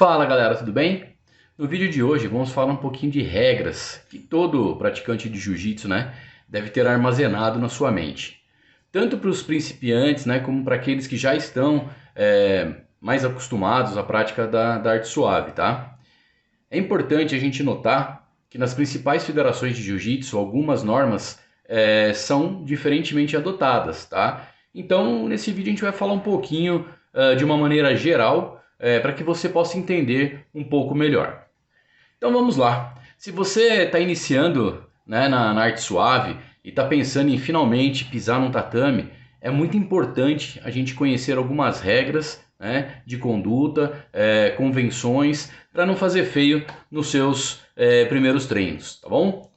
Fala galera, tudo bem? No vídeo de hoje vamos falar um pouquinho de regras que todo praticante de jiu-jitsu, deve ter armazenado na sua mente. Tanto para os principiantes, como para aqueles que já estão mais acostumados à prática da arte suave, tá? É importante a gente notar que nas principais federações de jiu-jitsu algumas normas são diferentemente adotadas, tá? Então nesse vídeo a gente vai falar um pouquinho de uma maneira geral para que você possa entender um pouco melhor. Então vamos lá. Se você está iniciando na arte suave e está pensando em finalmente pisar num tatame, é muito importante a gente conhecer algumas regras de conduta, convenções, para não fazer feio nos seus primeiros treinos, tá bom?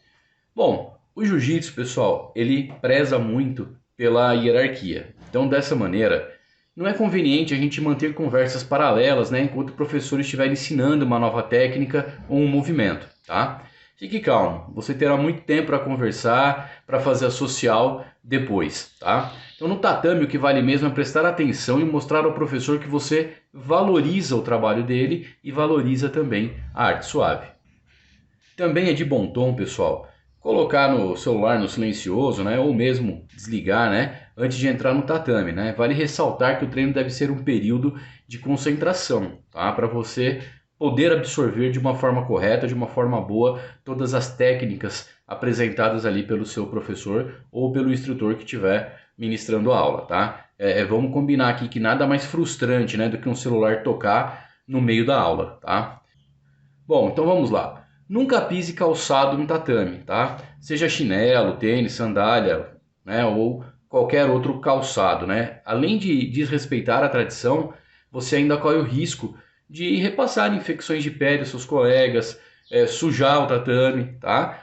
Bom, o jiu-jitsu, pessoal, ele preza muito pela hierarquia. Então dessa maneira, não é conveniente a gente manter conversas paralelas, enquanto o professor estiver ensinando uma nova técnica ou um movimento, tá? Fique calmo, você terá muito tempo para conversar, para fazer a social depois, tá? Então no tatame o que vale mesmo é prestar atenção e mostrar ao professor que você valoriza o trabalho dele e valoriza também a arte suave. Também é de bom tom, pessoal, colocar no celular no silencioso, ou mesmo desligar, antes de entrar no tatame, Vale ressaltar que o treino deve ser um período de concentração, tá? Para você poder absorver de uma forma correta, de uma forma boa, todas as técnicas apresentadas ali pelo seu professor ou pelo instrutor que estiver ministrando a aula, tá? Vamos combinar aqui que nada mais frustrante, do que um celular tocar no meio da aula, tá? Bom, então vamos lá. Nunca pise calçado no tatame, tá? Seja chinelo, tênis, sandália, ou qualquer outro calçado, Além de desrespeitar a tradição, você ainda corre o risco de repassar infecções de pele aos seus colegas, sujar o tatame, tá?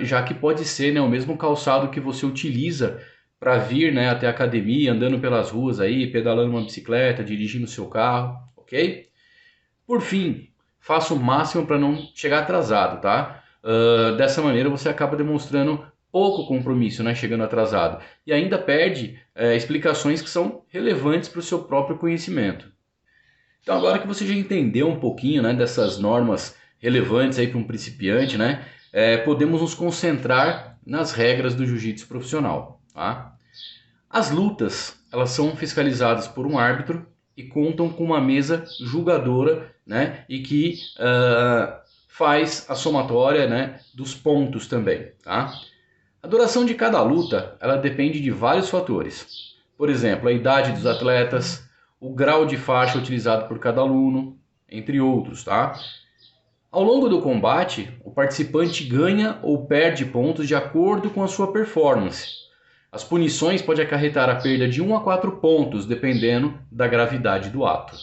Já que pode ser, o mesmo calçado que você utiliza para vir, até a academia, andando pelas ruas aí, pedalando uma bicicleta, dirigindo seu carro, ok? Por fim, faça o máximo para não chegar atrasado, tá? Dessa maneira você acaba demonstrando pouco compromisso, chegando atrasado. E ainda perde explicações que são relevantes para o seu próprio conhecimento. Então agora que você já entendeu um pouquinho dessas normas relevantes aí para um principiante, podemos nos concentrar nas regras do jiu-jitsu profissional, tá? As lutas, elas são fiscalizadas por um árbitro e contam com uma mesa julgadora, e que faz a somatória, dos pontos também, tá? A duração de cada luta, ela depende de vários fatores. Por exemplo, a idade dos atletas, o grau de faixa utilizado por cada aluno, entre outros, tá? Ao longo do combate, o participante ganha ou perde pontos de acordo com a sua performance. As punições podem acarretar a perda de 1 a 4 pontos, dependendo da gravidade do ato.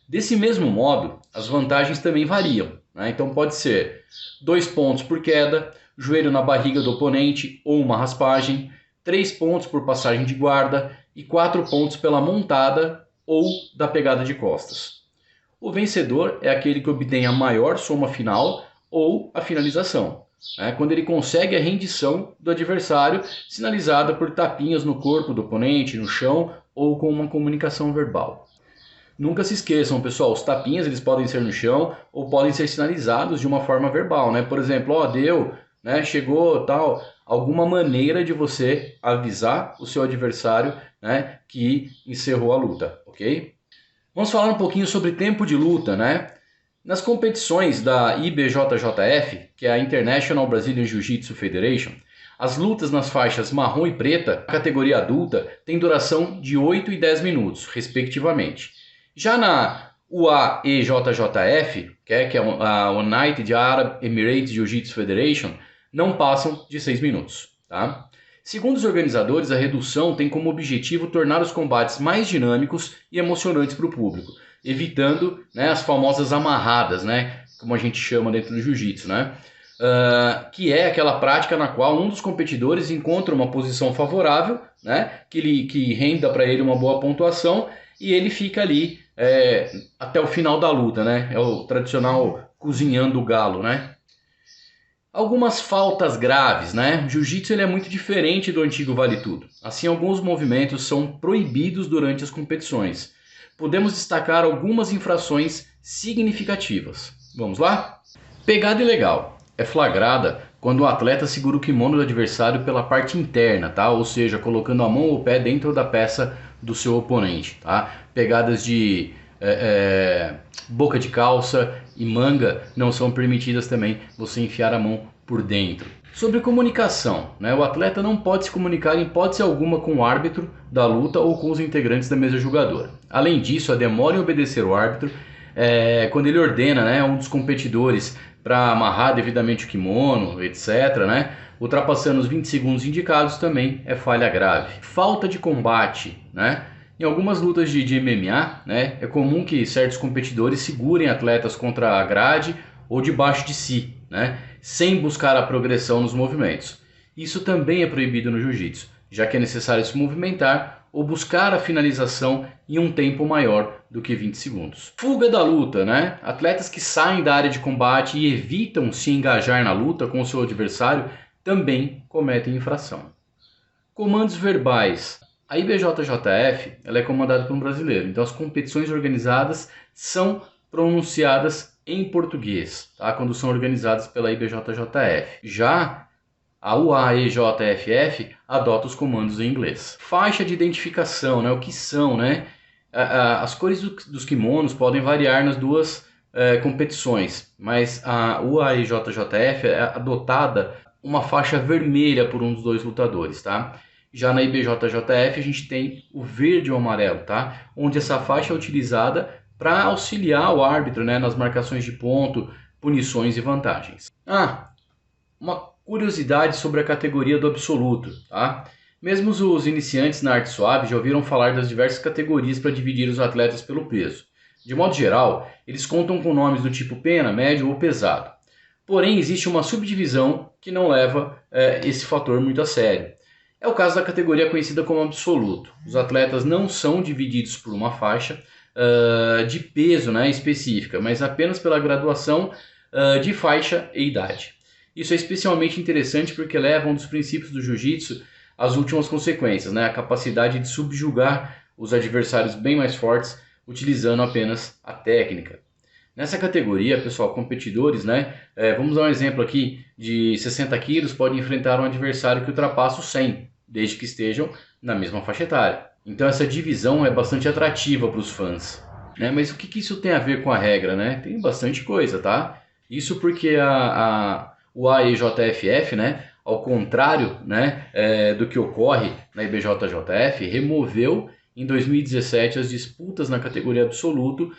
Desse mesmo modo, as vantagens também variam, Então pode ser 2 pontos por queda, joelho na barriga do oponente ou uma raspagem, 3 pontos por passagem de guarda e 4 pontos pela montada ou da pegada de costas. O vencedor é aquele que obtém a maior soma final ou a finalização, quando ele consegue a rendição do adversário, sinalizada por tapinhas no corpo do oponente, no chão ou com uma comunicação verbal. Nunca se esqueçam, pessoal, os tapinhas eles podem ser no chão ou podem ser sinalizados de uma forma verbal, Por exemplo, deu, chegou, tal, alguma maneira de você avisar o seu adversário, que encerrou a luta, ok? Vamos falar um pouquinho sobre tempo de luta, Nas competições da IBJJF, que é a International Brazilian Jiu-Jitsu Federation, as lutas nas faixas marrom e preta, categoria adulta, têm duração de 8 e 10 minutos, respectivamente. Já na UAEJJF, que é a United Arab Emirates Jiu-Jitsu Federation, não passam de 6 minutos, tá? Segundo os organizadores, a redução tem como objetivo tornar os combates mais dinâmicos e emocionantes para o público, evitando as famosas amarradas, como a gente chama dentro do jiu-jitsu, que é aquela prática na qual um dos competidores encontra uma posição favorável, que renda para ele uma boa pontuação e ele fica ali até o final da luta, É o tradicional cozinhando o galo, Algumas faltas graves, O jiu-jitsu ele é muito diferente do antigo vale tudo. Assim, alguns movimentos são proibidos durante as competições. Podemos destacar algumas infrações significativas. Vamos lá? Pegada ilegal é flagrada quando o atleta segura o kimono do adversário pela parte interna, tá? Ou seja, colocando a mão ou o pé dentro da peça do seu oponente, tá? Pegadas de boca de calça e manga não são permitidas também, você enfiar a mão por dentro. Sobre comunicação, né? O atleta não pode se comunicar em hipótese alguma com o árbitro da luta ou com os integrantes da mesa julgadora. Além disso, a demora em obedecer o árbitro, quando ele ordena, né, um dos competidores para amarrar devidamente o kimono, etc., né, ultrapassando os 20 segundos indicados, também é falha grave. Falta de combate, né? Em algumas lutas de MMA, né, é comum que certos competidores segurem atletas contra a grade ou debaixo de si, né, sem buscar a progressão nos movimentos. Isso também é proibido no jiu-jitsu, já que é necessário se movimentar ou buscar a finalização em um tempo maior do que 20 segundos. Fuga da luta, né? Atletas que saem da área de combate e evitam se engajar na luta com o seu adversário também cometem infração. Comandos verbais. A IBJJF ela é comandada por um brasileiro, então as competições organizadas são pronunciadas em português, tá? Quando são organizadas pela IBJJF. Já a UAEJFF adota os comandos em inglês. Faixa de identificação, né? O que são, né? As cores dos kimonos podem variar nas duas competições, mas a UAEJJF é adotada uma faixa vermelha por um dos dois lutadores, tá? Já na IBJJF a gente tem o verde e o amarelo, tá? Onde essa faixa é utilizada para auxiliar o árbitro, né, nas marcações de ponto, punições e vantagens. Uma curiosidade sobre a categoria do absoluto, tá? Mesmo os iniciantes na arte suave já ouviram falar das diversas categorias para dividir os atletas pelo peso. De modo geral, eles contam com nomes do tipo pena, médio ou pesado. Porém, existe uma subdivisão que não leva esse fator muito a sério. É o caso da categoria conhecida como absoluto. Os atletas não são divididos por uma faixa de peso, né, específica, mas apenas pela graduação de faixa e idade. Isso é especialmente interessante porque leva um dos princípios do jiu-jitsu às últimas consequências, né, a capacidade de subjugar os adversários bem mais fortes utilizando apenas a técnica. Nessa categoria, pessoal, competidores, né, vamos dar um exemplo aqui, de 60 quilos podem enfrentar um adversário que ultrapassa os 100, desde que estejam na mesma faixa etária. Então essa divisão é bastante atrativa para os fãs. Né? Mas o que isso tem a ver com a regra? Né? Tem bastante coisa, tá? Isso porque o AEJFF, né, ao contrário, né, do que ocorre na IBJJF, removeu em 2017 as disputas na categoria absoluto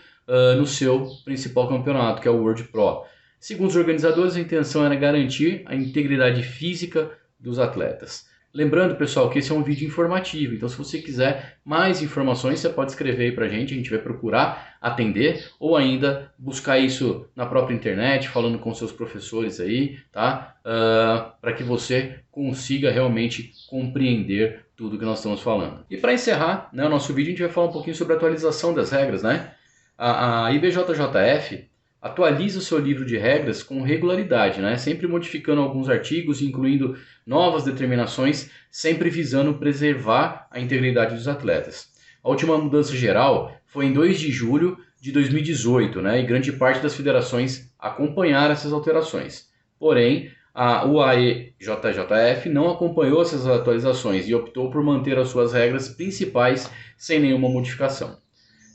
no seu principal campeonato, que é o World Pro. Segundo os organizadores, a intenção era garantir a integridade física dos atletas. Lembrando, pessoal, que esse é um vídeo informativo, então se você quiser mais informações, você pode escrever aí pra gente, a gente vai procurar atender, ou ainda buscar isso na própria internet, falando com seus professores aí, tá? Para que você consiga realmente compreender tudo que nós estamos falando. E para encerrar, né, o nosso vídeo, a gente vai falar um pouquinho sobre a atualização das regras, né? A IBJJF atualiza o seu livro de regras com regularidade, né? Sempre modificando alguns artigos, incluindo novas determinações, sempre visando preservar a integridade dos atletas. A última mudança geral foi em 2 de julho de 2018, né? E grande parte das federações acompanharam essas alterações. Porém, a UAEJJF não acompanhou essas atualizações e optou por manter as suas regras principais sem nenhuma modificação.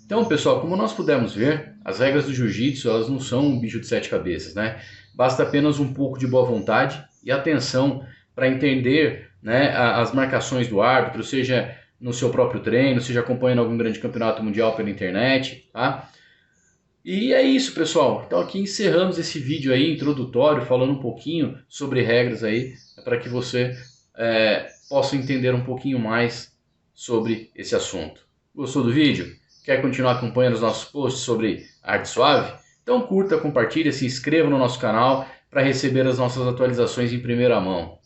Então, pessoal, como nós pudemos ver, as regras do jiu-jitsu elas não são um bicho de 7 cabeças, né? Basta apenas um pouco de boa vontade e atenção para entender, né, as marcações do árbitro, seja no seu próprio treino, seja acompanhando algum grande campeonato mundial pela internet, tá? E é isso, pessoal. Então aqui encerramos esse vídeo aí introdutório, falando um pouquinho sobre regras aí, para que você possa entender um pouquinho mais sobre esse assunto. Gostou do vídeo? Quer continuar acompanhando os nossos posts sobre arte suave? Então curta, compartilha, se inscreva no nosso canal para receber as nossas atualizações em primeira mão.